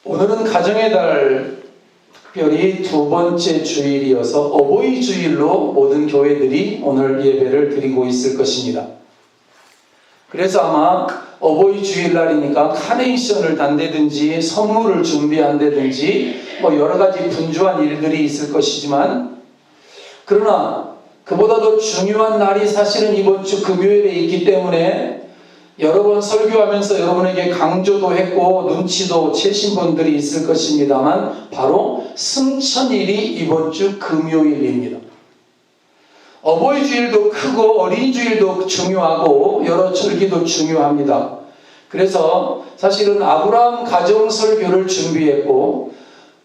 오늘은 가정의 달, 특별히 두 번째 주일이어서 어버이 주일로 모든 교회들이 오늘 예배를 드리고 있을 것입니다. 그래서 아마 어버이 주일날이니까 카네이션을 단다든지 선물을 준비한다든지 여러 가지 분주한 일들이 있을 것이지만, 그러나 그보다 더 중요한 날이 사실은 이번 주 금요일에 있기 때문에 여러 번 설교하면서 여러분에게 강조도 했고 눈치도 채신 분들이 있을 것입니다만, 바로 승천일이 이번 주 금요일입니다. 어버이 주일도 크고 어린이 주일도 중요하고 여러 절기도 중요합니다. 그래서 사실은 아브라함 가정 설교를 준비했고,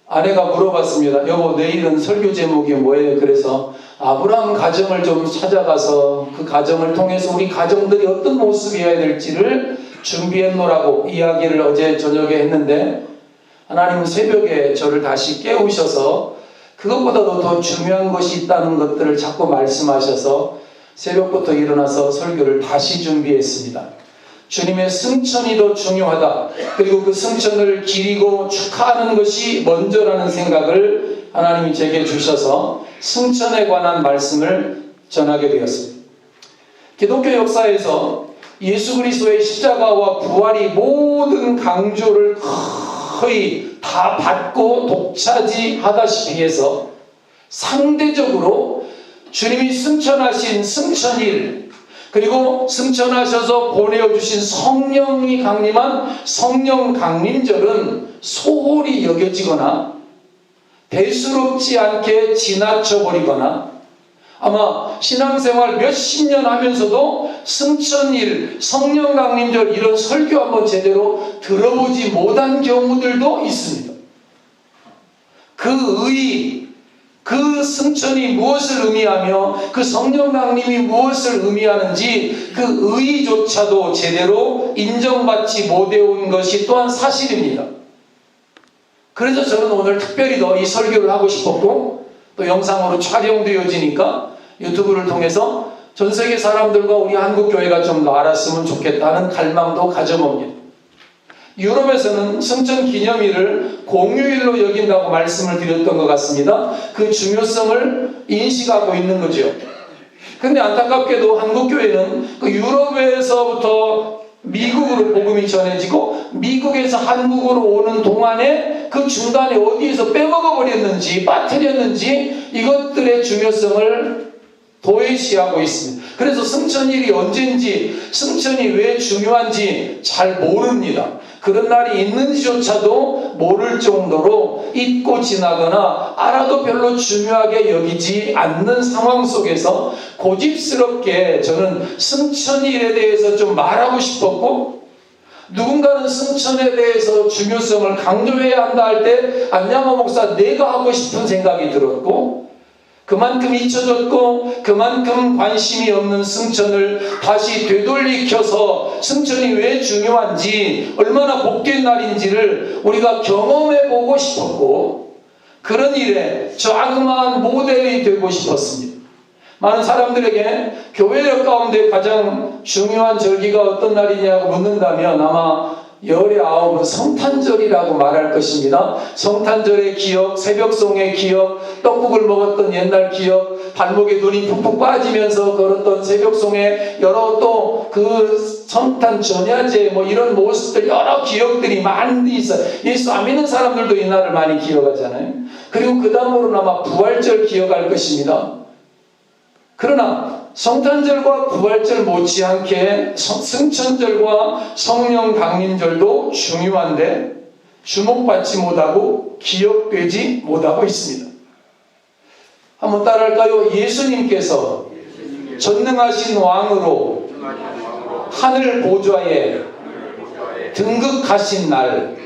아내가 물어봤습니다. 여보, 내일은 설교 제목이 뭐예요? 그래서 아브라함 가정을 좀 찾아가서 그 가정을 통해서 우리 가정들이 어떤 모습이어야 될지를 준비했노라고 이야기를 어제 저녁에 했는데, 하나님은 새벽에 저를 다시 깨우셔서 그것보다도 더 중요한 것이 있다는 것들을 자꾸 말씀하셔서 새벽부터 일어나서 설교를 다시 준비했습니다. 주님의 승천이 더 중요하다. 그리고 그 승천을 기리고 축하하는 것이 먼저라는 생각을 하나님이 제게 주셔서 승천에 관한 말씀을 전하게 되었습니다. 기독교 역사에서 예수 그리스도의 십자가와 부활이 모든 강조를 거의 다 받고 독차지하다시피 해서 상대적으로 주님이 승천하신 승천일, 그리고 승천하셔서 보내어주신 성령이 강림한 성령 강림절은 소홀히 여겨지거나 대수롭지 않게 지나쳐버리거나, 아마 신앙생활 몇십 년 하면서도 승천일, 성령 강림절 이런 설교 한번 제대로 들어보지 못한 경우들도 있습니다. 그 승천이 무엇을 의미하며 그 성령 강림이 무엇을 의미하는지 그 의의조차도 제대로 인정받지 못해온 것이 또한 사실입니다. 그래서 저는 오늘 특별히 더 이 설교를 하고 싶었고, 또 영상으로 촬영되어지니까 유튜브를 통해서 전 세계 사람들과 우리 한국교회가 좀 더 알았으면 좋겠다는 갈망도 가져봅니다. 유럽에서는 승천 기념일을 공휴일로 여긴다고 말씀을 드렸던 것 같습니다. 그 중요성을 인식하고 있는 거죠. 그런데 안타깝게도 한국교회는 그 유럽에서부터 미국으로 복음이 전해지고 미국에서 한국으로 오는 동안에 그 중간에 어디에서 빼먹어버렸는지 빠뜨렸는지 이것들의 중요성을 도외시하고 있습니다. 그래서 승천일이 언제인지, 승천이 왜 중요한지 잘 모릅니다. 그런 날이 있는지조차도 모를 정도로 잊고 지나거나 알아도 별로 중요하게 여기지 않는 상황 속에서 고집스럽게 저는 승천일에 대해서 좀 말하고 싶었고, 누군가는 승천에 대해서 중요성을 강조해야 한다 할 때 안양호 목사 내가 하고 싶은 생각이 들었고, 그만큼 잊혀졌고 그만큼 관심이 없는 승천을 다시 되돌이켜서 승천이 왜 중요한지, 얼마나 복된 날인지를 우리가 경험해보고 싶었고, 그런 일에 자그마한 모델이 되고 싶었습니다. 많은 사람들에게 교회 가운데 가장 중요한 절기가 어떤 날이냐고 묻는다면 아마 열의 아홉은 성탄절이라고 말할 것입니다. 성탄절의 기억, 새벽송의 기억, 떡국을 먹었던 옛날 기억, 발목에 눈이 푹푹 빠지면서 걸었던 새벽송의 여러 또 그 성탄 전야제 이런 모습들, 여러 기억들이 많이 있어요. 예수 안 믿는 사람들도 이 날을 많이 기억하잖아요. 그리고 그 다음으로는 아마 부활절 기억할 것입니다. 그러나 성탄절과 부활절 못지않게 승천절과 성령 강림절도 중요한데 주목받지 못하고 기억되지 못하고 있습니다. 한번 따라할까요? 예수님께서 전능하신 왕으로 하늘 보좌에 등극하신 날,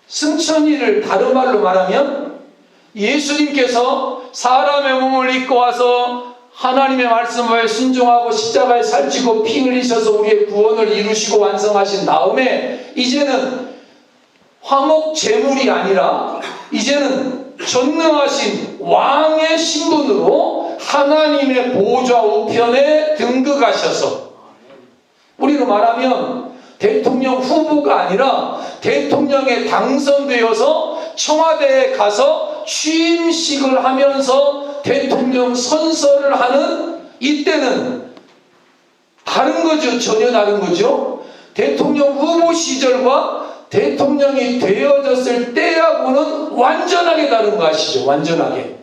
승천일을 다른 말로 말하면 예수님께서 사람의 몸을 입고 와서 하나님의 말씀에 순종하고 십자가에 살찌고 피 흘리셔서 우리의 구원을 이루시고 완성하신 다음에 이제는 화목 제물이 아니라 이제는 전능하신 왕의 신분으로 하나님의 보좌 우편에 등극하셔서, 우리로 말하면 대통령 후보가 아니라 대통령에 당선되어서 청와대에 가서 취임식을 하면서 대통령 선서를 하는 이때는 다른 거죠. 전혀 다른 거죠. 대통령 후보 시절과 대통령이 되어졌을 때하고는 완전하게 다른 거 아시죠? 완전하게.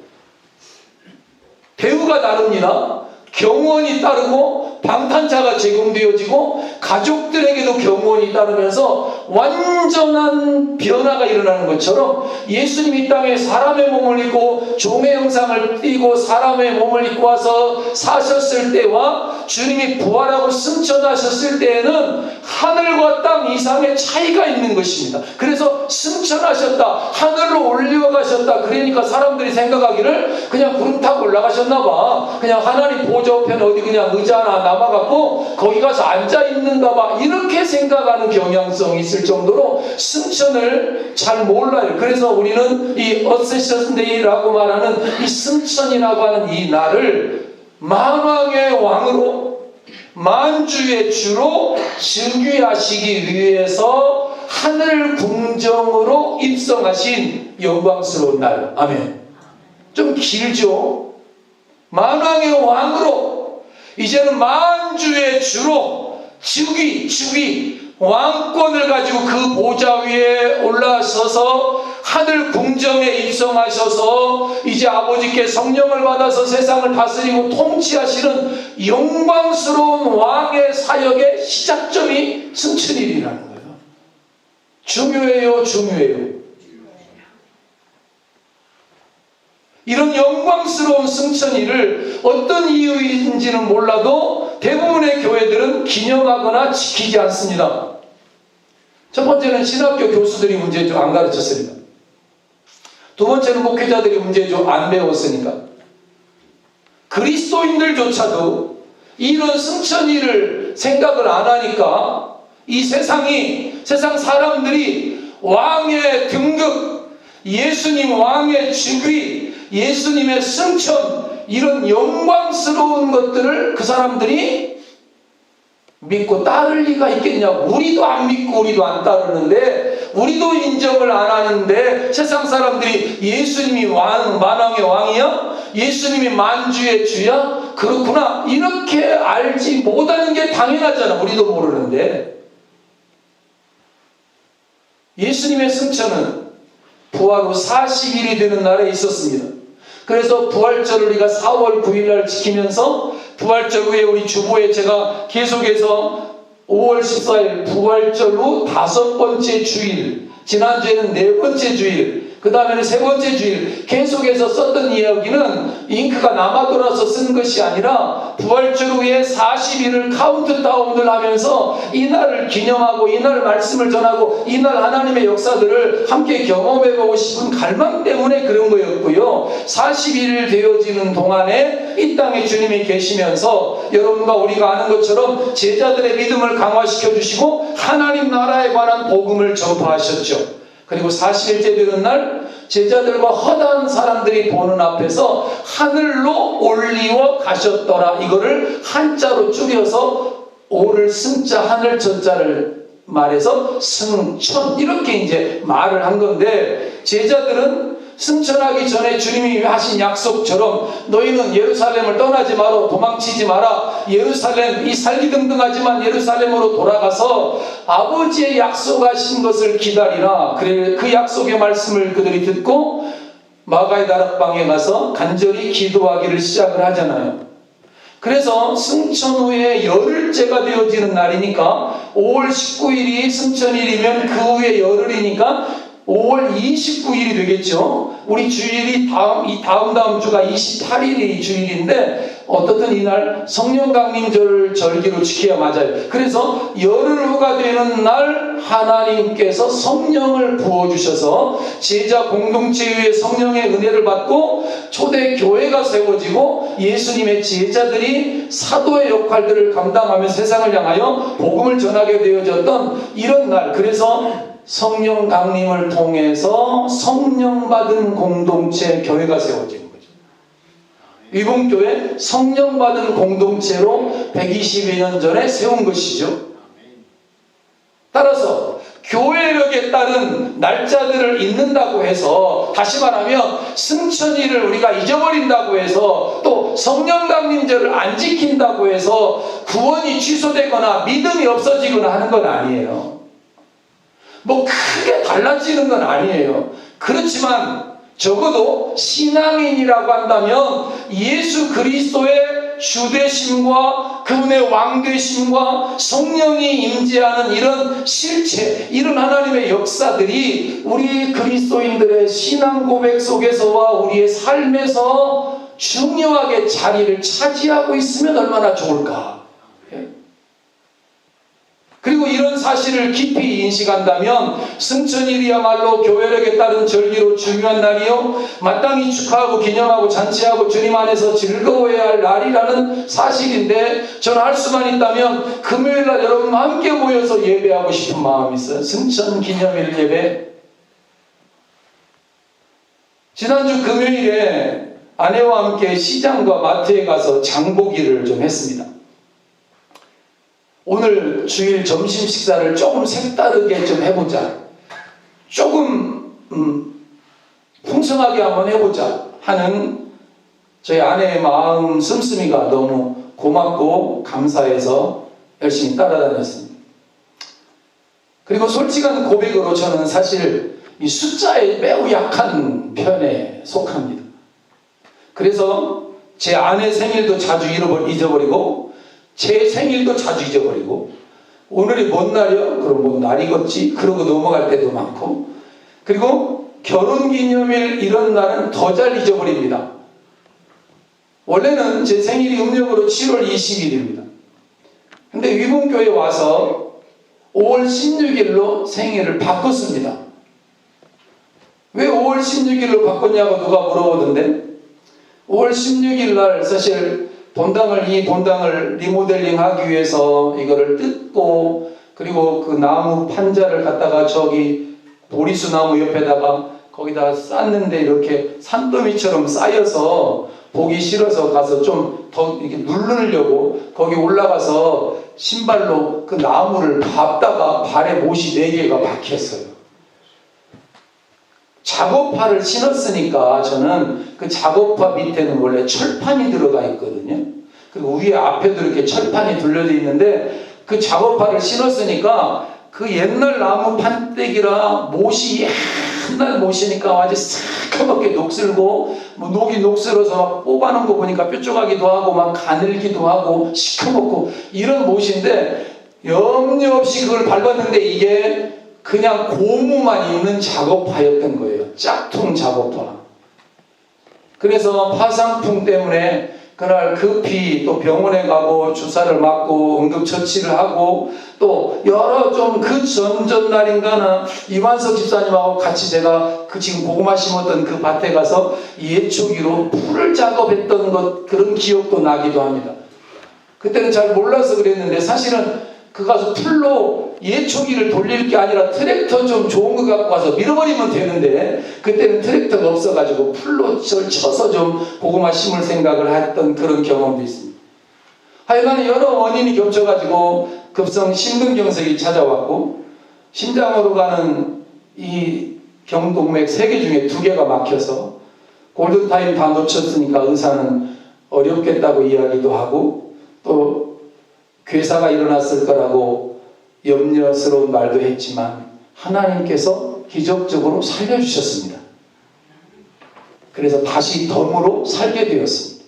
대우가 다릅니다. 경호원이 따르고 방탄차가 제공되어지고 가족들에게도 경호원이 따르면서 완전한 변화가 일어나는 것처럼 예수님 이 땅에 사람의 몸을 입고 종의 형상을 띠고 사람의 몸을 입고 와서 사셨을 때와 주님이 부활하고 승천하셨을 때에는 하늘과 땅 이상의 차이가 있는 것입니다. 그래서 승천하셨다, 하늘로 올려가셨다. 그러니까 사람들이 생각하기를 그냥 구름 타고 올라가셨나 봐. 그냥 하나님 보좌 우편에 어디 그냥 의자 하나 남아갖고 거기 가서 앉아있는가 봐. 이렇게 생각하는 경향성이 있을 정도로 승천을 잘 몰라요. 그래서 우리는 이 어세션 데이라고 말하는 이 승천이라고 하는 이 날을 만왕의 왕으로 만주의 주로 즉위하시기 위해서 하늘 궁정으로 입성하신 영광스러운 날. 아멘. 좀 길죠? 만왕의 왕으로 이제는 만주의 주로 즉위 왕권을 가지고 그 보좌 위에 올라서서 하늘 궁정에 입성하셔서 이제 아버지께 성령을 받아서 세상을 다스리고 통치하시는 영광스러운 왕의 사역의 시작점이 승천일이라는 거예요. 중요해요, 중요해요. 이런 영광스러운 승천일을 어떤 이유인지는 몰라도 대부분의 교회들은 기념하거나 지키지 않습니다. 첫 번째는 신학교 교수들이 문제 좀 안 가르쳤으니까. 두 번째는 목회자들이 문제 좀 안 배웠으니까. 그리스도인들조차도 이런 승천일을 생각을 안 하니까 이 세상 사람들이 왕의 등극, 예수님 왕의 즉위, 예수님의 승천, 이런 영광스러운 것들을 그 사람들이 믿고 따를 리가 있겠냐. 우리도 안 믿고 우리도 안 따르는데, 우리도 인정을 안 하는데 세상 사람들이 예수님이 만왕의 왕이야? 예수님이 만주의 주야? 그렇구나. 이렇게 알지 못하는 게 당연하잖아. 우리도 모르는데. 예수님의 승천은 부활 후 40일이 되는 날에 있었습니다. 그래서 부활절을 우리가 4월 9일날 지키면서 부활절 후에 우리 주보에 제가 계속해서 5월 14일 부활절 후 5번째 주일, 지난주에는 4번째 주일, 그 다음에는 3번째 주일 계속해서 썼던 이야기는 잉크가 남아돌아서 쓴 것이 아니라 부활절 후에 40일을 카운트다운을 하면서 이날을 기념하고 이날 말씀을 전하고 이날 하나님의 역사들을 함께 경험해보고 싶은 갈망 때문에 그런 거였고요. 40일 되어지는 동안에 이 땅에 주님이 계시면서 여러분과 우리가 아는 것처럼 제자들의 믿음을 강화시켜 주시고 하나님 나라에 관한 복음을 전파하셨죠. 그리고 40일째 되는 날 제자들과 허다한 사람들이 보는 앞에서 하늘로 올리워 가셨더라. 이거를 한자로 줄여서 오를 승자 하늘 전자를 말해서 승천, 이렇게 이제 말을 한 건데, 제자들은 승천하기 전에 주님이 하신 약속처럼 너희는 예루살렘을 떠나지 마라, 도망치지 마라, 예루살렘 이 살기등등하지만 예루살렘으로 돌아가서 아버지의 약속하신 것을 기다리라. 그래, 그 약속의 말씀을 그들이 듣고 마가의 다락방에 가서 간절히 기도하기를 시작을 하잖아요. 그래서 승천 후에 열흘째가 되어지는 날이니까 5월 19일이 승천일이면 그 후에 열흘이니까 5월 29일이 되겠죠. 우리 주일이 다음 주가 28일이 주일인데 어떻든 이날 성령 강림절 절기로 지켜야 맞아요. 그래서 열흘 후가 되는 날 하나님께서 성령을 부어주셔서 제자 공동체 위에 성령의 은혜를 받고 초대 교회가 세워지고 예수님의 제자들이 사도의 역할들을 감당하며 세상을 향하여 복음을 전하게 되어졌던 이런 날. 그래서 성령 강림을 통해서 성령 받은 공동체 교회가 세워지는 거죠. 위봉교회 성령 받은 공동체로 122년 전에 세운 것이죠. 따라서 교회력의 교회력에 따른 날짜들을 잊는다고 해서, 다시 말하면 승천일을 우리가 잊어버린다고 해서, 또 성령강림절을 안 지킨다고 해서 구원이 취소되거나 믿음이 없어지거나 하는 건 아니에요. 뭐 크게 달라지는 건 아니에요. 그렇지만 적어도 신앙인이라고 한다면 예수 그리스도의 주되심과 그분의 왕되심과 성령이 임재하는 이런 실체, 이런 하나님의 역사들이 우리 그리스도인들의 신앙 고백 속에서와 우리의 삶에서 중요하게 자리를 차지하고 있으면 얼마나 좋을까. 그리고 이런 사실을 깊이 인식한다면 승천일이야말로 교회력에 따른 절기로 중요한 날이요, 마땅히 축하하고 기념하고 잔치하고 주님 안에서 즐거워해야 할 날이라는 사실인데, 저는 할 수만 있다면 금요일날 여러분과 함께 모여서 예배하고 싶은 마음이 있어요. 승천 기념일 예배. 지난주 금요일에 아내와 함께 시장과 마트에 가서 장보기를 좀 했습니다. 오늘 주일 점심 식사를 조금 색다르게 좀 해보자, 조금 풍성하게 한번 해보자 하는 저희 아내의 마음 씀씀이가 너무 고맙고 감사해서 열심히 따라다녔습니다. 그리고 솔직한 고백으로 저는 사실 이 숫자에 매우 약한 편에 속합니다. 그래서 제 아내 생일도 자주 잊어버리고 제 생일도 자주 잊어버리고, 오늘이 뭔 날이요? 그럼 뭔 날이겠지? 그러고 넘어갈 때도 많고, 그리고 결혼기념일 이런 날은 더 잘 잊어버립니다. 원래는 제 생일이 음력으로 7월 20일입니다. 근데 위문교회 와서 5월 16일로 생일을 바꿨습니다. 왜 5월 16일로 바꿨냐고 누가 물어보던데, 5월 16일 날 사실 이 본당을 리모델링 하기 위해서 이거를 뜯고, 그리고 그 나무 판자를 갖다가 저기 보리수 나무 옆에다가 거기다 쌓는데 이렇게 산더미처럼 쌓여서 보기 싫어서 가서 좀 더 이렇게 누르려고 거기 올라가서 신발로 그 나무를 밟다가 발에 못이 4개가 박혔어요. 작업화를 신었으니까 저는 그 작업화 밑에는 원래 철판이 들어가 있거든요. 그리고 위에 앞에도 이렇게 철판이 둘러져 있는데, 그 작업화를 신었으니까 그 옛날 나무 판때기라 못이 옛날 못이니까 아주 새카맣게 녹슬고, 뭐 녹이 녹슬어서 막 뽑아놓은 거 보니까 뾰족하기도 하고 막 가늘기도 하고 시커멓고 이런 못인데, 염려 없이 그걸 밟았는데 이게 그냥 고무만 있는 작업화였던 거예요. 짝퉁 작업화. 그래서 파상풍 때문에 그날 급히 또 병원에 가고 주사를 맞고 응급처치를 하고, 또 여러 좀 그 전날인가는 이완석 집사님하고 같이 제가 그 지금 고구마 심었던 그 밭에 가서 예초기로 풀을 작업했던 그런 기억도 나기도 합니다. 그때는 잘 몰라서 그랬는데, 사실은 그 가서 풀로 예초기를 돌릴 게 아니라 트랙터 좀 좋은 거 갖고 와서 밀어버리면 되는데, 그때는 트랙터가 없어가지고 풀로 쳐서 좀 고구마 심을 생각을 했던 그런 경험도 있습니다. 하여간 여러 원인이 겹쳐가지고 급성 심근경색이 찾아왔고, 심장으로 가는 이 경동맥 3개 중에 2개가 막혀서 골든타임 다 놓쳤으니까 의사는 어렵겠다고 이야기도 하고, 또 괴사가 일어났을 거라고 염려스러운 말도 했지만 하나님께서 기적적으로 살려주셨습니다. 그래서 다시 덤으로 살게 되었습니다.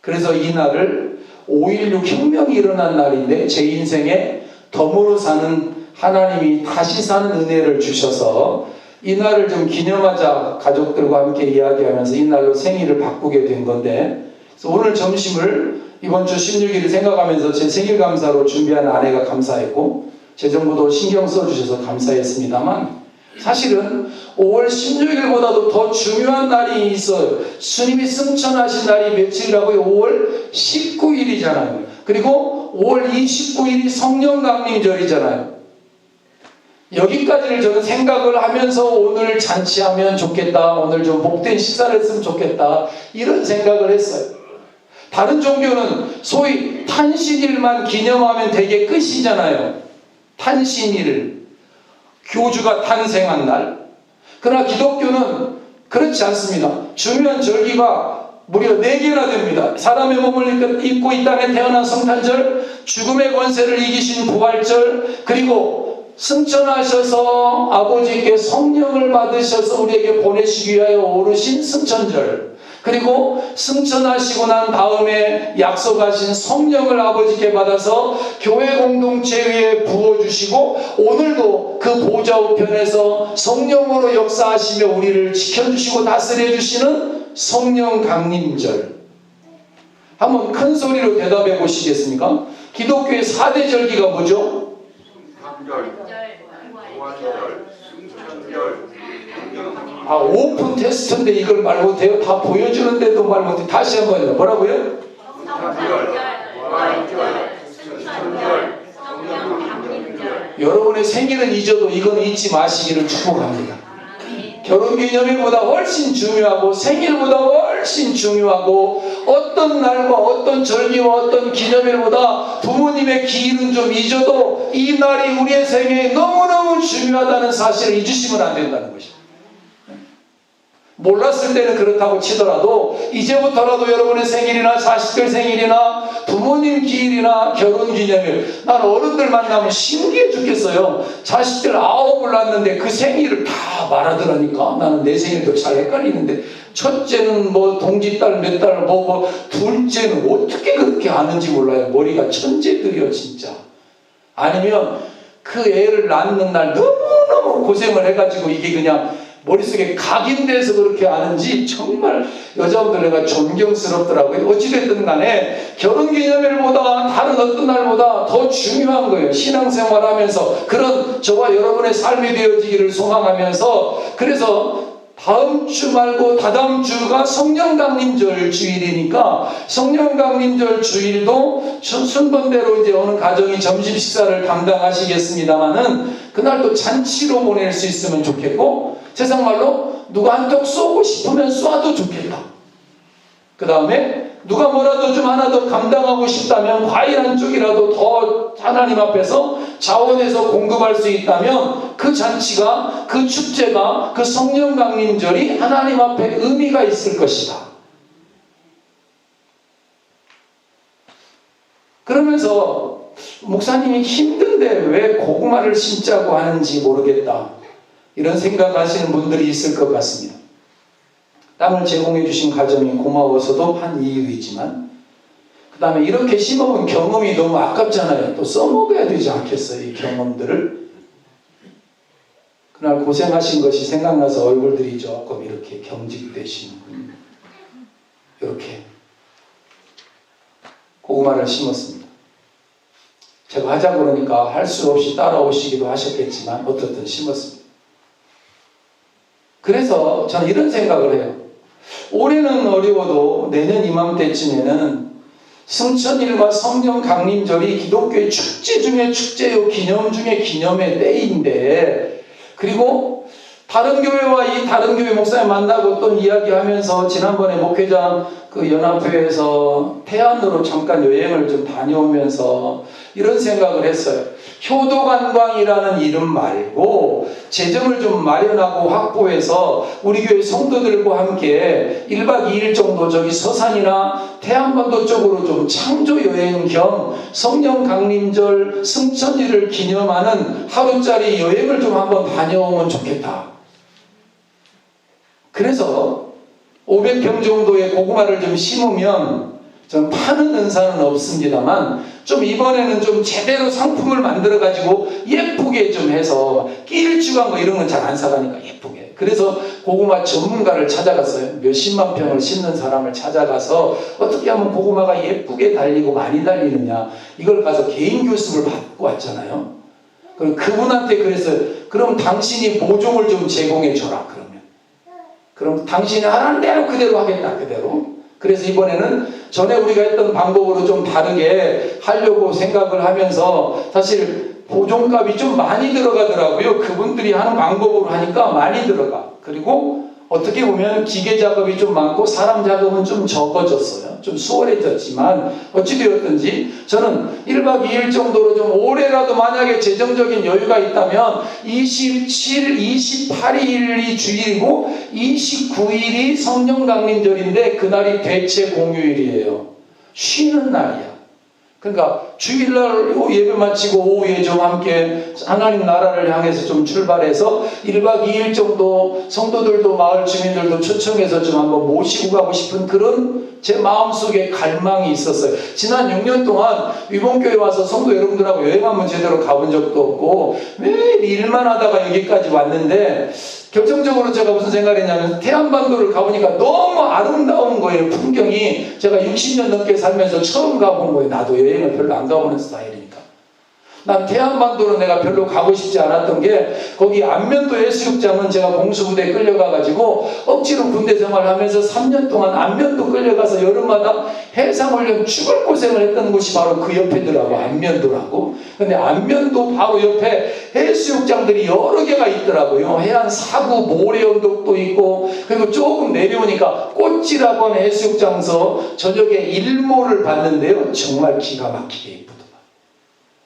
그래서 이 날을 5.16 혁명이 일어난 날인데, 제 인생에 덤으로 사는 하나님이 다시 사는 은혜를 주셔서 이 날을 좀 기념하자, 가족들과 함께 이야기하면서 이 날로 생일을 바꾸게 된 건데, 그래서 오늘 점심을 이번 주 16일을 생각하면서 제 생일 감사로 준비한 아내가 감사했고, 제 정부도 신경 써주셔서 감사했습니다만, 사실은 5월 16일보다도 더 중요한 날이 있어요. 주님이 승천하신 날이 며칠이라고요? 5월 19일이잖아요. 그리고 5월 29일이 성령강림절이잖아요. 여기까지를 저는 생각을 하면서 오늘 잔치하면 좋겠다, 오늘 좀 복된 식사를 했으면 좋겠다, 이런 생각을 했어요. 다른 종교는 소위 탄신일만 기념하면 되게 끝이잖아요. 탄신일. 교주가 탄생한 날. 그러나 기독교는 그렇지 않습니다. 중요한 절기가 무려 4개나 됩니다. 사람의 몸을 입고 이 땅에 태어난 성탄절, 죽음의 권세를 이기신 부활절, 그리고 승천하셔서 아버지께 성령을 받으셔서 우리에게 보내시기 위하여 오르신 승천절, 그리고 승천하시고 난 다음에 약속하신 성령을 아버지께 받아서 교회 공동체 위에 부어주시고 오늘도 그 보좌 우편에서 성령으로 역사하시며 우리를 지켜주시고 다스려주시는 성령 강림절. 한번 큰 소리로 대답해 보시겠습니까? 기독교의 4대 절기가 뭐죠? 오픈 테스트인데 이걸 말 못해요? 다 보여주는데도 말 못해. 다시 한번요. 뭐라고요? 여러분의 생일은 잊어도 이건 잊지 마시기를 축복합니다. 결혼기념일보다 훨씬 중요하고 생일보다 훨씬 중요하고 어떤 날과 어떤 절기와 어떤 기념일보다 부모님의 기일은 좀 잊어도 이 날이 우리의 생애에 너무너무 중요하다는 사실을 잊으시면 안 된다는 것입니다. 몰랐을 때는 그렇다고 치더라도 이제부터라도 여러분의 생일이나 자식들 생일이나 부모님 기일이나 결혼기념일, 난 어른들 만나면 신기해 죽겠어요. 자식들 9을 낳았는데 그 생일을 다 말하더라니까. 나는 내 생일도 잘 헷갈리는데 첫째는 뭐 동짓달 몇 달 둘째는 어떻게 그렇게 아는지 몰라요. 머리가 천재들이요 진짜. 아니면 그 애를 낳는 날 너무너무 고생을 해가지고 이게 그냥 머릿속에 각인돼서 그렇게 아는지 정말 여자분들 내가 존경스럽더라고요. 어찌됐든 간에 결혼기념일보다 다른 어떤 날보다 더 중요한 거예요. 신앙생활하면서 그런 저와 여러분의 삶이 되어지기를 소망하면서, 그래서 다음 주 말고 다다음 주가 성령강림절 주일이니까 성령강림절 주일도 순번대로 이제 어느 가정이 점심 식사를 감당하시겠습니다만은 그날도 잔치로 보낼 수 있으면 좋겠고, 세상말로 누가 한턱 쏘고 싶으면 쏴도 좋겠다. 그 다음에 누가 뭐라도 좀 하나 더 감당하고 싶다면 과일 한 쪽이라도 더 하나님 앞에서 자원해서 공급할 수 있다면 그 잔치가, 그 축제가, 그 성령 강림절이 하나님 앞에 의미가 있을 것이다. 그러면서 목사님이 힘든데 왜 고구마를 심자고 하는지 모르겠다, 이런 생각하시는 분들이 있을 것 같습니다. 땅을 제공해 주신 가정이 고마워서도 한 이유이지만, 그 다음에 이렇게 심어본 경험이 너무 아깝잖아요. 또 써먹어야 되지 않겠어요, 이 경험들을. 그날 고생하신 것이 생각나서 얼굴들이 조금 이렇게 경직되시는 분, 이렇게 고구마를 심었습니다. 제가 하자고 그러니까 할 수 없이 따라오시기도 하셨겠지만 어떻든 심었습니다. 그래서 저는 이런 생각을 해요. 올해는 어려워도 내년 이맘때쯤에는 승천일과 성령 강림절이 기독교의 축제 중에 축제요, 기념 중에 기념의 때인데, 그리고 다른 교회와 이 다른 교회 목사님 만나고 또 이야기하면서 지난번에 목회장 그 연합회에서 태안으로 잠깐 여행을 좀 다녀오면서 이런 생각을 했어요. 효도관광이라는 이름 말고 재정을 좀 마련하고 확보해서 우리 교회 성도들과 함께 1박 2일 정도 저기 서산이나 태안반도 쪽으로 좀 창조여행 겸 성령 강림절 승천일을 기념하는 하루짜리 여행을 좀 한번 다녀오면 좋겠다. 그래서 500평 정도의 고구마를 좀 심으면, 전 파는 은사는 없습니다만 좀 이번에는 좀 제대로 상품을 만들어 가지고 예쁘게 좀 해서 길쭉한 거 이런 건 잘 안 사가니까 예쁘게, 그래서 고구마 전문가를 찾아갔어요. 몇십만 평을 심는 사람을 찾아가서 어떻게 하면 고구마가 예쁘게 달리고 많이 달리느냐, 이걸 가서 개인 교습을 받고 왔잖아요. 그럼 그분한테 그랬어요. 그럼 당신이 모종을 좀 제공해 줘라. 그럼 당신이 하라는 대로 그대로 하겠다, 그대로. 그래서 이번에는 전에 우리가 했던 방법으로 좀 다르게 하려고 생각을 하면서, 사실 보존값이 좀 많이 들어가더라고요. 그분들이 하는 방법으로 하니까 많이 들어가. 그리고 어떻게 보면 기계 작업이 좀 많고 사람 작업은 좀 적어졌어요. 좀 수월해졌지만 어찌되었든지 저는 1박 2일 정도로 좀 오래라도 만약에 재정적인 여유가 있다면 27, 28일이 주일이고 29일이 성령 강림절인데 그날이 대체 공휴일이에요. 쉬는 날이야. 그러니까 주일날 예배 마치고 오후에 좀 함께 하나님 나라를 향해서 좀 출발해서 1박 2일 정도 성도들도 마을 주민들도 초청해서 좀 한번 모시고 가고 싶은 그런 제 마음속에 갈망이 있었어요. 지난 6년 동안 위봉교회 와서 성도 여러분들하고 여행 한번 제대로 가본 적도 없고 매일 일만 하다가 여기까지 왔는데 결정적으로 제가 무슨 생각을 했냐면 태안반도를 가보니까 너무 아름다운 거예요. 풍경이. 제가 60년 넘게 살면서 처음 가본 거예요. 나도 여행을 별로 안 가보는 스타일이니까. 난 태안반도는 내가 별로 가고 싶지 않았던 게 거기 안면도 해수욕장은 제가 공수부대에 끌려가가지고 억지로 군대 생활하면서 3년 동안 안면도 끌려가서 여름마다 해상훈련 죽을 고생을 했던 곳이 바로 그 옆에더라고. 안면도라고. 근데 안면도 바로 옆에 해수욕장들이 여러 개가 있더라고요. 해안 사구 모래언덕도 있고 그리고 조금 내려오니까 꽃지라고 하는 해수욕장에서 저녁에 일몰을 봤는데요. 정말 기가 막히게 이쁘더라고요.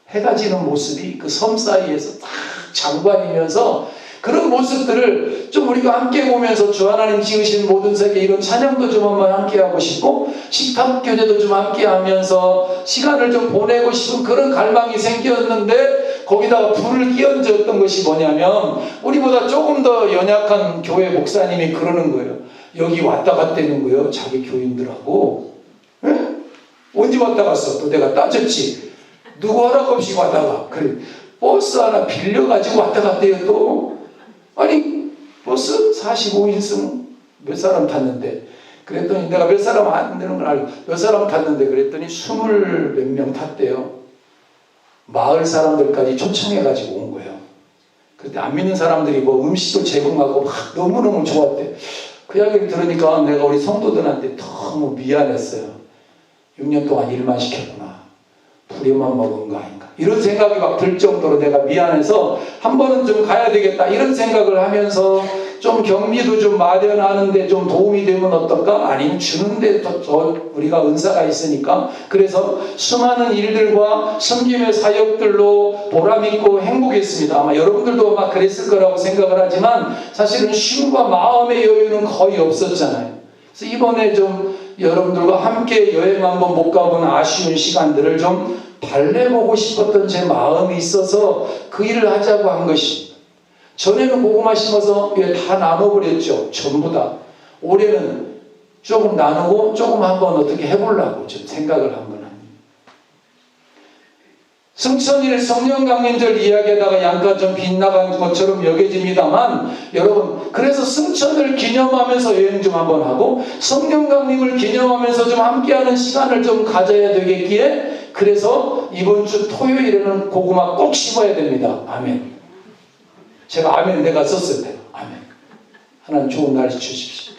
해가 지는 모습이 그 섬 사이에서 딱 장관이면서 그런 모습들을 좀 우리가 함께 보면서 주 하나님 지으신 모든 세계 이런 찬양도 좀 한번 함께 하고 싶고 식탁교제도 좀 함께 하면서 시간을 좀 보내고 싶은 그런 갈망이 생겼는데 거기다가 불을 끼얹었던 것이 뭐냐면 우리보다 조금 더 연약한 교회 목사님이 그러는 거예요. 여기 왔다 갔다는 거예요. 자기 교인들하고. 에? 언제 왔다 갔어? 또 내가 따졌지. 누구 허락 없이 왔다가 그래 버스 하나 빌려가지고 왔다 갔대요. 또 아니 버스 45인승 몇 사람 탔는데 그랬더니 내가 몇 사람 안 되는 걸 알고 몇 사람 탔는데 그랬더니 20 몇 명 탔대요. 마을 사람들까지 초청해가지고 온 거예요. 그때 안 믿는 사람들이 뭐 음식도 제공하고 막 너무너무 좋았대. 그 이야기를 들으니까 내가 우리 성도들한테 너무 미안했어요. 6년 동안 일만 시켰구나. 부려만 먹은 거 아닌가 이런 생각이 막 들 정도로 내가 미안해서 한 번은 좀 가야 되겠다 이런 생각을 하면서 좀 격리도 좀 마련하는데 좀 도움이 되면 어떨까? 아니면 주는데 더 우리가 은사가 있으니까 그래서 수많은 일들과 섬김의 사역들로 보람있고 행복했습니다. 아마 여러분들도 아마 그랬을 거라고 생각을 하지만 사실은 쉼과 마음의 여유는 거의 없었잖아요. 그래서 이번에 좀 여러분들과 함께 여행 한번 못 가본 아쉬운 시간들을 좀 달래보고 싶었던 제 마음이 있어서 그 일을 하자고 한 것입니다. 전에는 고구마 심어서 다 나눠버렸죠. 전부 다. 올해는 조금 나누고 조금 한번 어떻게 해보려고 좀 생각을 한 거는. 승천일 성령강림절 이야기하다가 약간 좀 빗나간 것처럼 여겨집니다만 여러분 그래서 승천을 기념하면서 여행 좀 한번 하고 성령강림을 기념하면서 좀 함께하는 시간을 좀 가져야 되겠기에 그래서 이번 주 토요일에는 고구마 꼭 심어야 됩니다. 아멘. 제가 아멘 내가 썼을 때 아멘. 하나님 좋은 날 주십시오.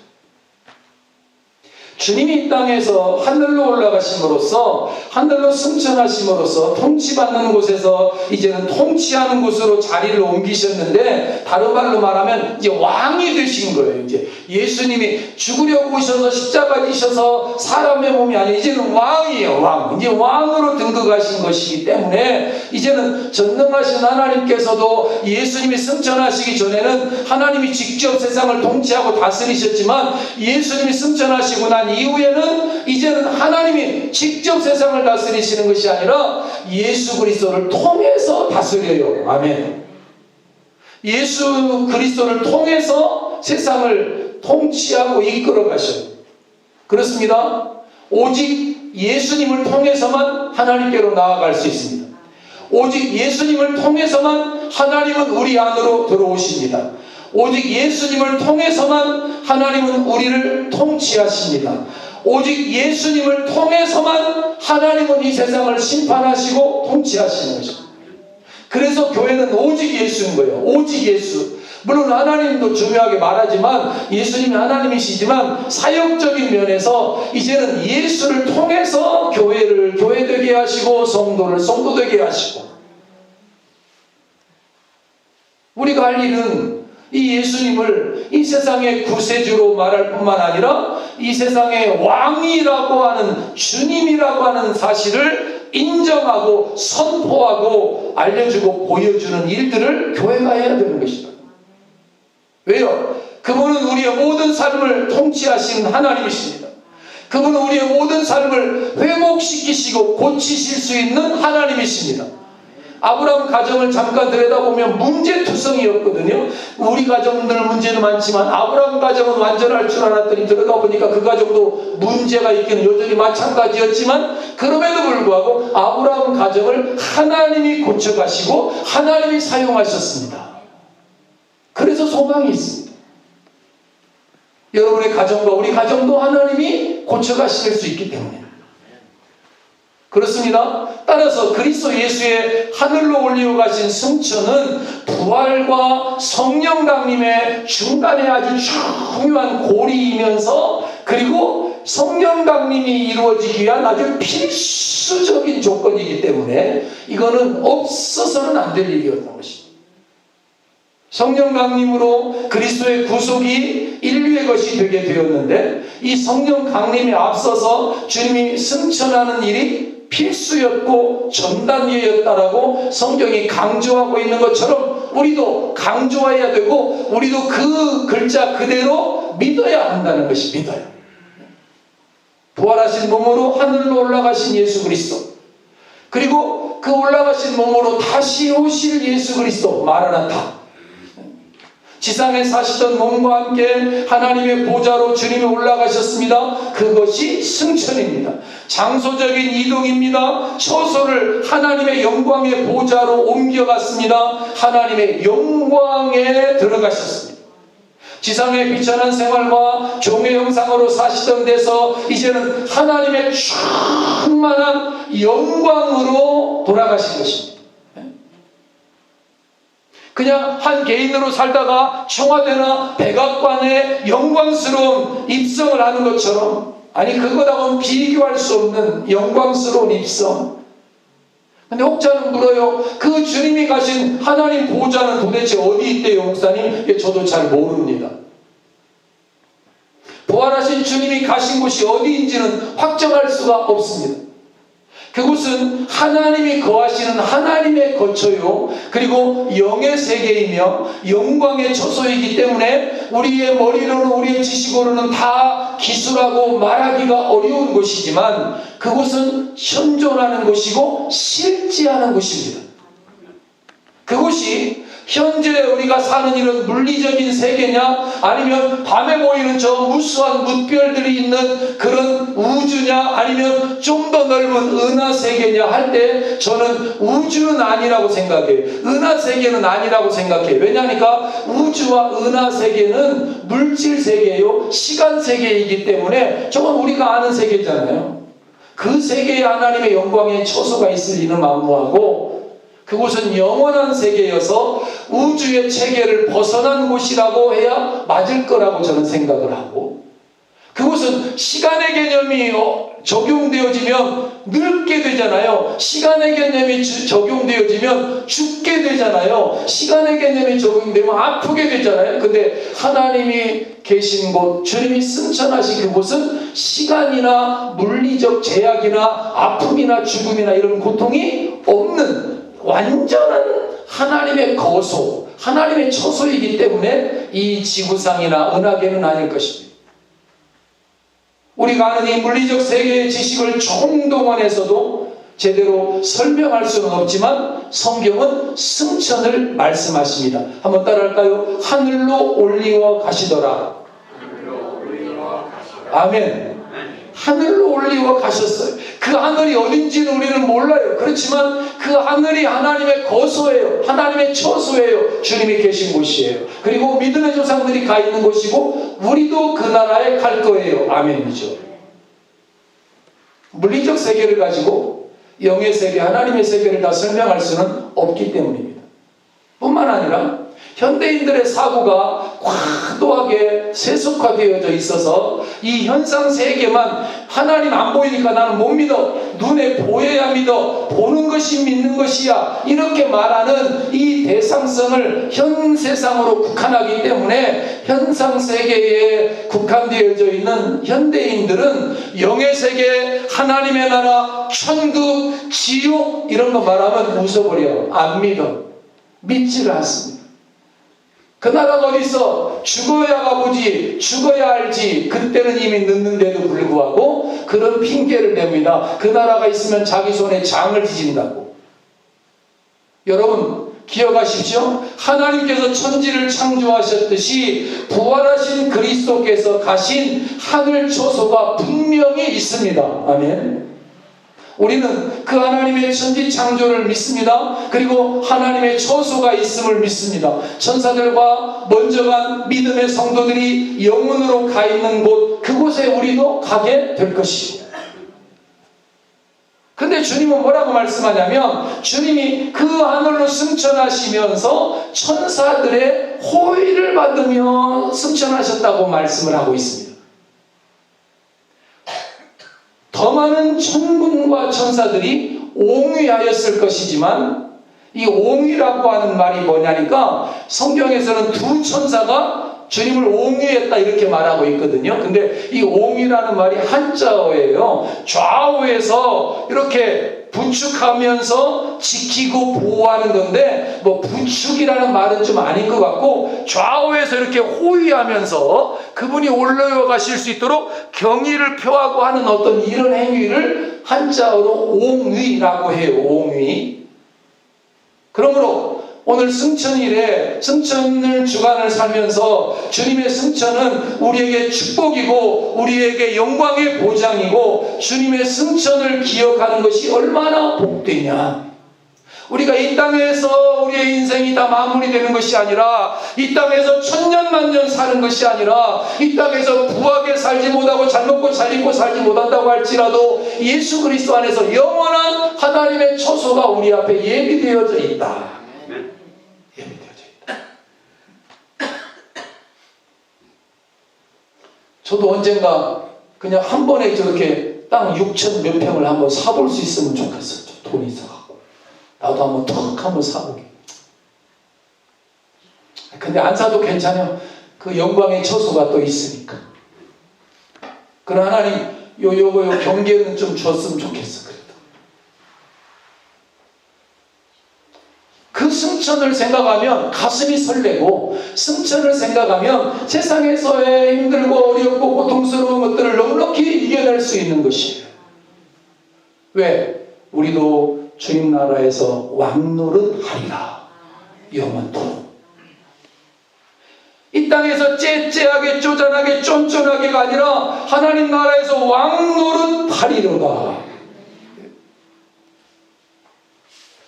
주님이 이 땅에서 하늘로 올라가심으로써 하늘로 승천하심으로써 통치받는 곳에서 이제는 통치하는 곳으로 자리를 옮기셨는데 다른 말로 말하면 이제 왕이 되신 거예요. 이제 예수님이 죽으려고 오셔서 십자가 지셔서 사람의 몸이 아니라 이제는 왕이에요. 왕. 이제 왕으로 등극하신 것이기 때문에 이제는 전능하신 하나님께서도 예수님이 승천하시기 전에는 하나님이 직접 세상을 통치하고 다스리셨지만 예수님이 승천하시고 난 이후에는 이제는 하나님이 직접 세상을 다스리시는 것이 아니라 예수 그리스도를 통해서 다스려요. 아멘. 예수 그리스도를 통해서 세상을 통치하고 이끌어 가셔요. 그렇습니다. 오직 예수님을 통해서만 하나님께로 나아갈 수 있습니다. 오직 예수님을 통해서만 하나님은 우리 안으로 들어오십니다. 오직 예수님을 통해서만 하나님은 우리를 통치하십니다. 오직 예수님을 통해서만 하나님은 이 세상을 심판하시고 통치하시는 것입니다. 그래서 교회는 오직 예수인 거예요. 오직 예수. 물론 하나님도 중요하게 말하지만 예수님이 하나님이시지만 사역적인 면에서 이제는 예수를 통해서 교회를 교회되게 하시고 성도를 성도되게 하시고 우리가 할 일은 이 예수님을 이 세상의 구세주로 말할 뿐만 아니라 이 세상의 왕이라고 하는 주님이라고 하는 사실을 인정하고 선포하고 알려주고 보여주는 일들을 교회가 해야 되는 것이다. 왜요? 그분은 우리의 모든 삶을 통치하시는 하나님이십니다. 그분은 우리의 모든 삶을 회복시키시고 고치실 수 있는 하나님이십니다. 아브라함 가정을 잠깐 들여다보면 문제투성이었거든요. 우리 가정들 문제는 많지만 아브라함 가정은 완전할 줄 알았더니 들여다보니까 그 가정도 문제가 있기는 여전히 마찬가지였지만, 그럼에도 불구하고 아브라함 가정을 하나님이 고쳐가시고 하나님이 사용하셨습니다. 그래서 소망이 있습니다. 여러분의 가정과 우리 가정도 하나님이 고쳐가실 수 있기 때문에 그렇습니다. 따라서 그리스도 예수의 하늘로 올리고 가신 승천은 부활과 성령 강림의 중간에 아주 중요한 고리이면서, 그리고 성령 강림이 이루어지기 위한 아주 필수적인 조건이기 때문에 이거는 없어서는 안 될 일이었던 것입니다. 성령 강림으로 그리스도의 구속이 인류의 것이 되게 되었는데, 이 성령 강림에 앞서서 주님이 승천하는 일이 필수였고 전단계였다라고 성경이 강조하고 있는 것처럼 우리도 강조해야 되고, 우리도 그 글자 그대로 믿어야 한다는 것이 믿어요. 부활하신 몸으로 하늘로 올라가신 예수 그리스도, 그리고 그 올라가신 몸으로 다시 오실 예수 그리스도 마라나타, 지상에 사시던 몸과 함께 하나님의 보좌로 주님이 올라가셨습니다. 그것이 승천입니다. 장소적인 이동입니다. 처소를 하나님의 영광의 보좌로 옮겨갔습니다. 하나님의 영광에 들어가셨습니다. 지상의 비천한 생활과 종의 형상으로 사시던 데서 이제는 하나님의 충만한 영광으로 돌아가신 것입니다. 그냥 한 개인으로 살다가 청와대나 백악관에 영광스러운 입성을 하는 것처럼, 아니 그거하고는 비교할 수 없는 영광스러운 입성. 근데 혹자는 물어요. 그 주님이 가신 하나님 보좌는 도대체 어디 있대요, 목사님? 예, 저도 잘 모릅니다. 부활하신 주님이 가신 곳이 어디인지는 확정할 수가 없습니다. 그곳은 하나님이 거하시는 하나님의 거처요, 그리고 영의 세계이며 영광의 처소이기 때문에 우리의 머리로는, 우리의 지식으로는 다 기술하고 말하기가 어려운 곳이지만, 그곳은 현존하는 곳이고 실제하는 곳입니다. 그곳이 현재 우리가 사는 이런 물리적인 세계냐, 아니면 밤에 보이는 저 무수한 뭇별들이 있는 그런 우주냐, 아니면 좀 더 넓은 은하 세계냐 할 때 저는 우주는 아니라고 생각해요. 은하 세계는 아니라고 생각해요. 왜냐하니까 우주와 은하 세계는 물질 세계요, 시간 세계이기 때문에 저건 우리가 아는 세계잖아요. 그 세계에 하나님의 영광의 처소가 있을 리는 만무하고, 그곳은 영원한 세계여서 우주의 체계를 벗어난 곳이라고 해야 맞을 거라고 저는 생각을 하고, 그곳은 시간의 개념이 적용되어지면 늙게 되잖아요. 시간의 개념이 적용되어지면 죽게 되잖아요. 시간의 개념이 적용되면 아프게 되잖아요. 근데 하나님이 계신 곳, 주님이 승천하신 그곳은 시간이나 물리적 제약이나 아픔이나 죽음이나 이런 고통이 없는 완전한 하나님의 거소, 하나님의 처소이기 때문에 이 지구상이나 은하계는 아닐 것입니다. 우리가 아는 이 물리적 세계의 지식을 총동원해서도 제대로 설명할 수는 없지만 성경은 승천을 말씀하십니다. 한번 따라할까요? 하늘로 올리워 가시더라. 아멘. 하늘로 올리워 가셨어요. 그 하늘이 어딘지는 우리는 몰라요. 그렇지만 그 하늘이 하나님의 거소예요. 하나님의 처소예요. 주님이 계신 곳이에요. 그리고 믿음의 조상들이 가 있는 곳이고 우리도 그 나라에 갈 거예요. 아멘이죠. 물리적 세계를 가지고 영의 세계, 하나님의 세계를 다 설명할 수는 없기 때문입니다. 뿐만 아니라 현대인들의 사고가 과도하게 세속화되어져 있어서 이 현상 세계만 하나님 안 보이니까 나는 못 믿어. 눈에 보여야 믿어. 보는 것이 믿는 것이야. 이렇게 말하는 이 대상성을 현 세상으로 국한하기 때문에 현상 세계에 국한되어져 있는 현대인들은 영의 세계, 하나님의 나라, 천국, 지옥 이런 거 말하면 웃어버려. 안 믿어. 믿지를 않습니다. 그 나라가 어디 있어? 죽어야 가보지, 죽어야 알지. 그때는 이미 늦는데도 불구하고 그런 핑계를 냅니다. 그 나라가 있으면 자기 손에 장을 지진다고. 여러분 기억하십시오. 하나님께서 천지를 창조하셨듯이 부활하신 그리스도께서 가신 하늘 초소가 분명히 있습니다. 아멘. 우리는 그 하나님의 천지 창조를 믿습니다. 그리고 하나님의 초소가 있음을 믿습니다. 천사들과 먼저 간 믿음의 성도들이 영원으로 가 있는 곳, 그곳에 우리도 가게 될 것이고. 근데 주님은 뭐라고 말씀하냐면 주님이 그 하늘로 승천하시면서 천사들의 호의를 받으며 승천하셨다고 말씀을 하고 있습니다. 더 많은 천군과 천사들이 옹위하였을 것이지만 이 옹위라고 하는 말이 뭐냐니까 성경에서는 두 천사가 주님을 옹위했다 이렇게 말하고 있거든요. 근데 이 옹위라는 말이 한자어예요. 좌우에서 이렇게 부축하면서 지키고 보호하는 건데 뭐 부축이라는 말은 좀 아닌 것 같고 좌우에서 이렇게 호위하면서 그분이 올라와 가실 수 있도록 경의를 표하고 하는 어떤 이런 행위를 한자어로 옹위라고 해요. 옹위. 그러므로 오늘 승천일에 승천을 주간을 살면서 주님의 승천은 우리에게 축복이고 우리에게 영광의 보장이고 주님의 승천을 기억하는 것이 얼마나 복되냐. 우리가 이 땅에서 우리의 인생이 다 마무리되는 것이 아니라 이 땅에서 천년만년 사는 것이 아니라 이 땅에서 부하게 살지 못하고 잘 먹고 잘 입고 살지 못한다고 할지라도 예수 그리스도 안에서 영원한 하나님의 초소가 우리 앞에 예비되어져 있다. 예비되어져 있다. 저도 언젠가 그냥 한 번에 저렇게 땅 6천 몇 평을 한번 사볼 수 있으면 좋겠어요. 돈이 있어갖고 나도 한번 턱 한번 사보게. 근데 안 사도 괜찮아요. 그 영광의 처소가 또 있으니까. 그러나 하나님 요 경계는 좀 줬으면 좋겠어. 그 승천을 생각하면 가슴이 설레고 승천을 생각하면 세상에서의 힘들고 어렵고 고통스러운 것들을 넉넉히 이겨낼 수 있는 것이에요. 왜? 우리도 주님 나라에서 왕노릇 하리라. 영원토록. 이 땅에서 째째하게 쪼잔하게 쫀쫀하게가 아니라 하나님 나라에서 왕노릇 하리로다.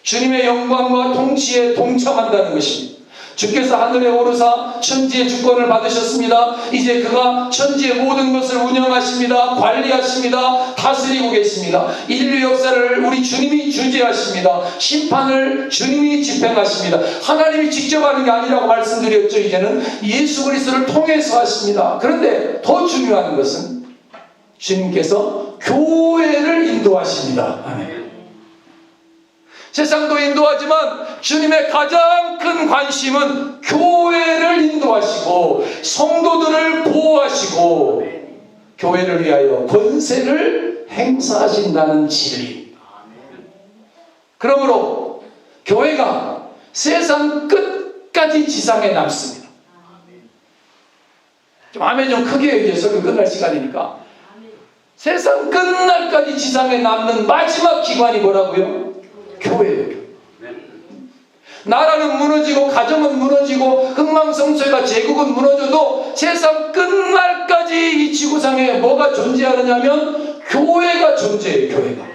주님의 영광과 통치에 동참한다는 것입니다. 주께서 하늘에 오르사 천지의 주권을 받으셨습니다. 이제 그가 천지의 모든 것을 운영하십니다. 관리하십니다. 다스리고 계십니다. 인류 역사를 우리 주님이 주재하십니다. 심판을 주님이 집행하십니다. 하나님이 직접 하는 게 아니라고 말씀드렸죠. 이제는 예수 그리스도를 통해서 하십니다. 그런데 더 중요한 것은 주님께서 교회를 인도하십니다. 아멘. 세상도 인도하지만 주님의 가장 큰 관심은 교회를 인도하시고 성도들을 보호하시고 교회를 위하여 권세를 행사하신다는 진리. 그러므로 교회가 세상 끝까지 지상에 남습니다. 좀 아멘 좀 크게 이제 설교 끝날 시간이니까. 세상 끝날까지 지상에 남는 마지막 기관이 뭐라고요? 교회예요. 나라는 무너지고 가정은 무너지고 흥망성쇠가 제국은 무너져도 세상 끝날까지 이 지구상에 뭐가 존재하느냐면 교회가 존재해요. 교회가.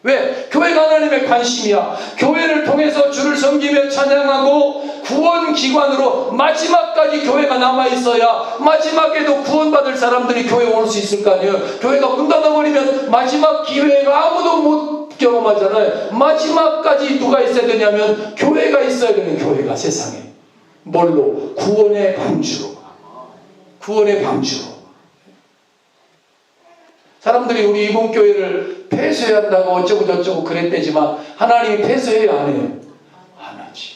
왜? 교회가 하나님의 관심이야. 교회를 통해서 주를 섬기며 찬양하고 구원기관으로 마지막까지 교회가 남아있어야 마지막에도 구원받을 사람들이 교회에 올 수 있을 거 아니에요. 교회가 문 닫아버리면 마지막 기회가 아무도 못 경험하잖아요. 마지막까지 누가 있어야 되냐면 교회가 있어야 되는, 교회가 세상에. 뭘로? 구원의 방주로. 구원의 방주로. 사람들이 우리 이봉교회를 폐쇄해야 한다고 어쩌고 저쩌고 그랬대지만 하나님이 폐쇄해요, 안 해요? 안 하지.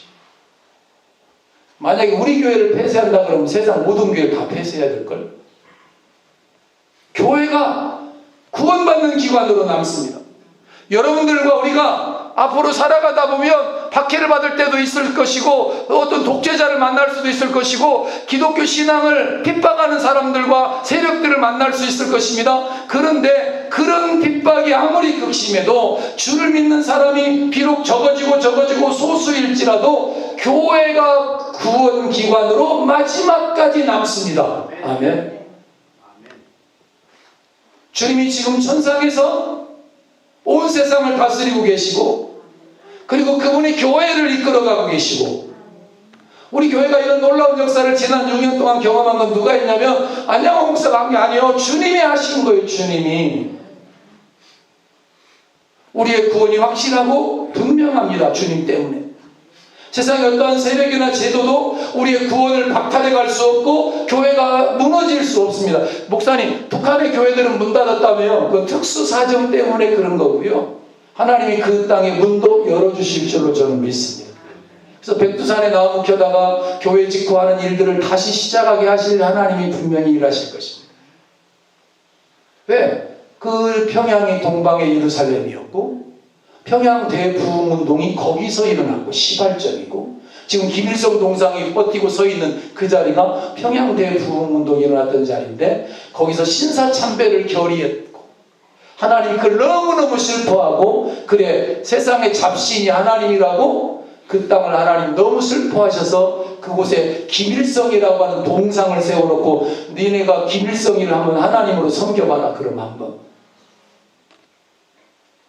만약에 우리 교회를 폐쇄한다 그러면 세상 모든 교회를 다 폐쇄해야 될걸? 교회가 구원받는 기관으로 남습니다. 여러분들과 우리가 앞으로 살아가다 보면 박해를 받을 때도 있을 것이고 어떤 독재자를 만날 수도 있을 것이고 기독교 신앙을 핍박하는 사람들과 세력들을 만날 수 있을 것입니다. 그런데 그런 핍박이 아무리 극심해도 주를 믿는 사람이 비록 적어지고 소수일지라도 교회가 구원기관으로 마지막까지 남습니다. 아멘. 주님이 지금 천상에서 온 세상을 다스리고 계시고 그리고 그분이 교회를 이끌어가고 계시고 우리 교회가 이런 놀라운 역사를 지난 6년 동안 경험한 건 누가 있냐면 안양호 목사가 한 게 아니에요. 주님이 하신 거예요. 주님이. 우리의 구원이 확실하고 분명합니다. 주님 때문에. 세상의 어떠한 세력이나 제도도 우리의 구원을 박탈해 갈 수 없고 교회가 무너질 수 없습니다. 목사님, 북한의 교회들은 문 닫았다며요. 그 특수 사정 때문에 그런 거고요. 하나님이 그 땅의 문도 열어주실 줄로 저는 믿습니다. 그래서 백두산에 나무 켜다가 교회 짓고 하는 일들을 다시 시작하게 하실 하나님이 분명히 일하실 것입니다. 왜? 그 평양이 동방의 예루살렘이었고 평양 대부흥운동이 거기서 일어났고 시발점이고 지금 김일성 동상이 버티고 서 있는 그 자리가 평양 대부흥운동이 일어났던 자리인데 거기서 신사참배를 결의했고 하나님이 그걸 너무너무 슬퍼하고 그래 세상의 잡신이 하나님이라고 그 땅을 하나님 너무 슬퍼하셔서 그곳에 김일성이라고 하는 동상을 세워놓고 니네가 김일성이를 한번 하나님으로 섬겨봐라. 그럼 한번.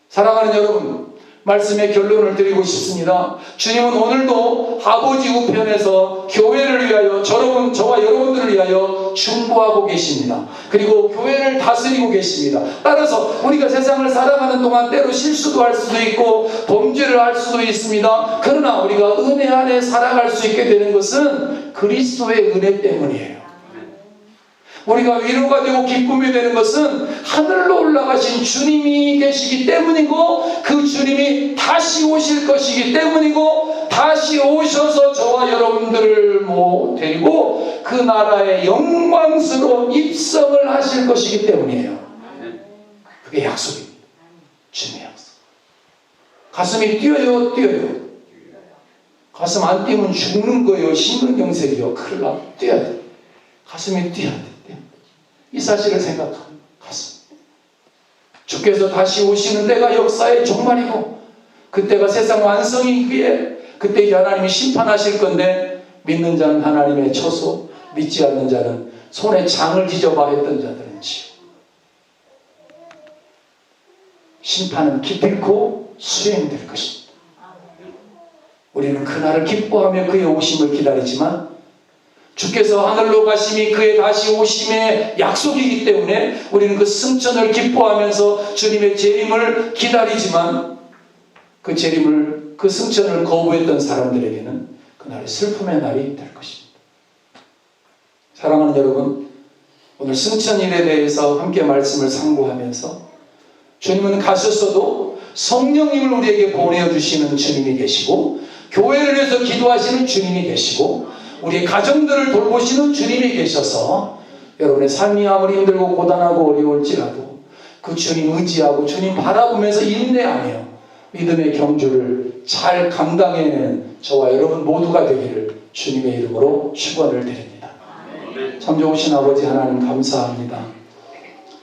사랑하는 여러분, 말씀의 결론을 드리고 싶습니다. 주님은 오늘도 아버지 우편에서 교회를 위하여 저와 여러분들을 위하여 중보하고 계십니다. 그리고 교회를 다스리고 계십니다. 따라서 우리가 세상을 살아가는 동안 때로 실수도 할 수도 있고 범죄를 할 수도 있습니다. 그러나 우리가 은혜 안에 살아갈 수 있게 되는 것은 그리스도의 은혜 때문이에요. 우리가 위로가 되고 기쁨이 되는 것은 하늘로 올라가신 주님이 계시기 때문이고 그 주님이 다시 오실 것이기 때문이고 다시 오셔서 저와 여러분들을 데리고 그 나라의 영광스러운 입성을 하실 것이기 때문이에요. 그게 약속입니다. 주님의 약속. 가슴이 뛰어요. 가슴 안 뛰면 죽는 거예요. 심근경색이요. 큰일 나. 뛰어야 돼. 가슴이 뛰어야 돼. 이 사실을 생각하는 가슴. 주께서 다시 오시는 때가 역사의 종말이고 그때가 세상 완성이기 위해 그때 하나님이 심판하실 건데 믿는 자는 하나님의 처소, 믿지 않는 자는 손에 장을 지져봐 했던 자들은 지옥. 심판은 기필코 수행될 것입니다. 우리는 그날을 기뻐하며 그의 오심을 기다리지만 주께서 하늘로 가심이 그의 다시 오심의 약속이기 때문에 우리는 그 승천을 기뻐하면서 주님의 재림을 기다리지만 그 재림을, 그 승천을 거부했던 사람들에게는 그날의 슬픔의 날이 될 것입니다. 사랑하는 여러분, 오늘 승천일에 대해서 함께 말씀을 상고하면서 주님은 가셨어도 성령님을 우리에게 보내주시는 주님이 계시고 교회를 위해서 기도하시는 주님이 계시고 우리의 가정들을 돌보시는 주님이 계셔서 여러분의 삶이 아무리 힘들고 고단하고 어려울지라도 그 주님 의지하고 주님 바라보면서 인내하며 믿음의 경주를 잘 감당해내는 저와 여러분 모두가 되기를 주님의 이름으로 축원을 드립니다. 참 좋으신 아버지 하나님 감사합니다.